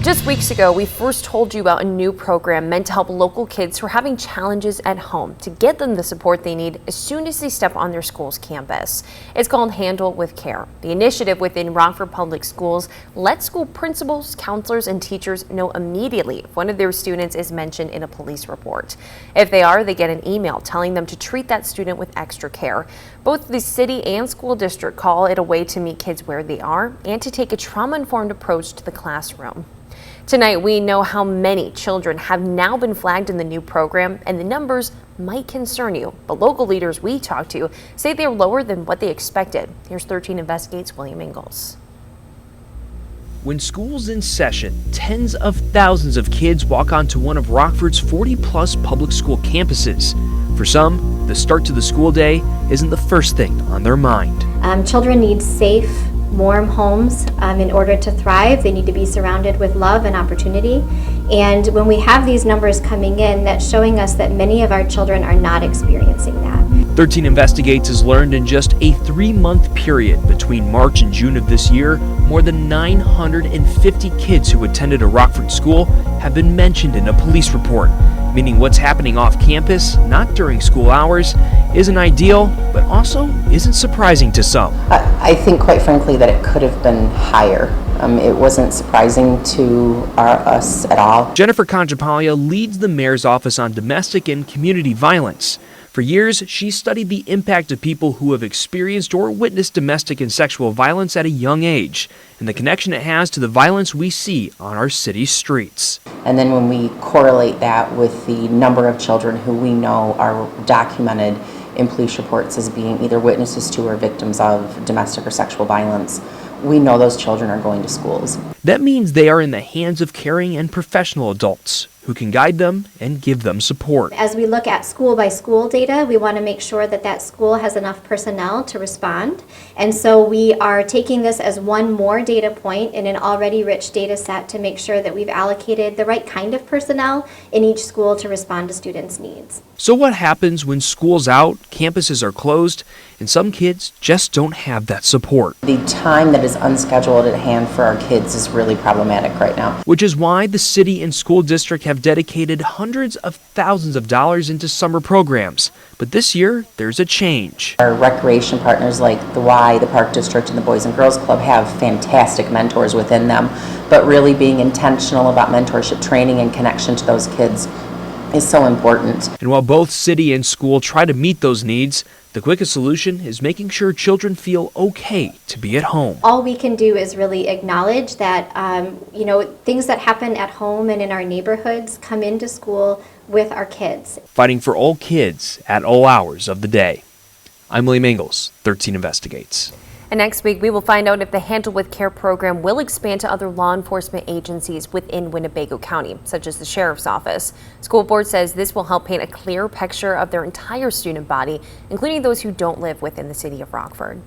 Just weeks ago, we first told you about a new program meant to help local kids who are having challenges at home to get them the support they need as soon as they step on their school's campus. It's called Handle with Care. The initiative within Rockford Public Schools lets school principals, counselors, and teachers know immediately if one of their students is mentioned in a police report. If they are, they get an email telling them to treat that student with extra care. Both the city and school district call it a way to meet kids where they are and to take a trauma-informed approach to the classroom. Tonight, we know how many children have now been flagged in the new program, and the numbers might concern you. But local leaders we talked to say they're lower than what they expected. Here's 13 Investigates' William Ingalls. When school's in session, tens of thousands of kids walk onto one of Rockford's 40-plus public school campuses. For some, the start to the school day isn't the first thing on their mind. Children need safe, warm homes in order to thrive. They need to be surrounded with love and opportunity. And when we have these numbers coming in, that's showing us that many of our children are not experiencing that. 13 Investigates has learned in just a 3-month period between March and June of this year, more than 950 kids who attended a Rockford school have been mentioned in a police report, meaning what's happening off campus, not during school hours, isn't ideal, but also isn't surprising to some. I think, quite frankly, that it could have been higher. It wasn't surprising to us at all. Jennifer Conjapalia leads the mayor's office on domestic and community violence. For years, she studied the impact of people who have experienced or witnessed domestic and sexual violence at a young age, and the connection it has to the violence we see on our city's streets. And then when we correlate that with the number of children who we know are documented in police reports as being either witnesses to or victims of domestic or sexual violence, we know those children are going to schools. That means they are in the hands of caring and professional adults who can guide them and give them support. As we look at school by school data, we want to make sure that that school has enough personnel to respond. And so we are taking this as one more data point in an already rich data set to make sure that we've allocated the right kind of personnel in each school to respond to students' needs. So what happens when school's out, campuses are closed, and some kids just don't have that support? The time that is unscheduled at hand for our kids is really problematic right now. Which is why the city and school district have dedicated hundreds of thousands of dollars into summer programs. But this year, there's a change. Our recreation partners like the Y, the Park District, and the Boys and Girls Club have fantastic mentors within them. But really being intentional about mentorship training and connection to those kids is so important. And while both city and school try to meet those needs, the quickest solution is making sure children feel okay to be at home. All we can do is really acknowledge that things that happen at home and in our neighborhoods come into school with our kids. Fighting for all kids at all hours of the day. I'm William Ingalls, 13 Investigates. And next week, we will find out if the Handle with Care program will expand to other law enforcement agencies within Winnebago County, such as the Sheriff's Office. School board says this will help paint a clear picture of their entire student body, including those who don't live within the city of Rockford.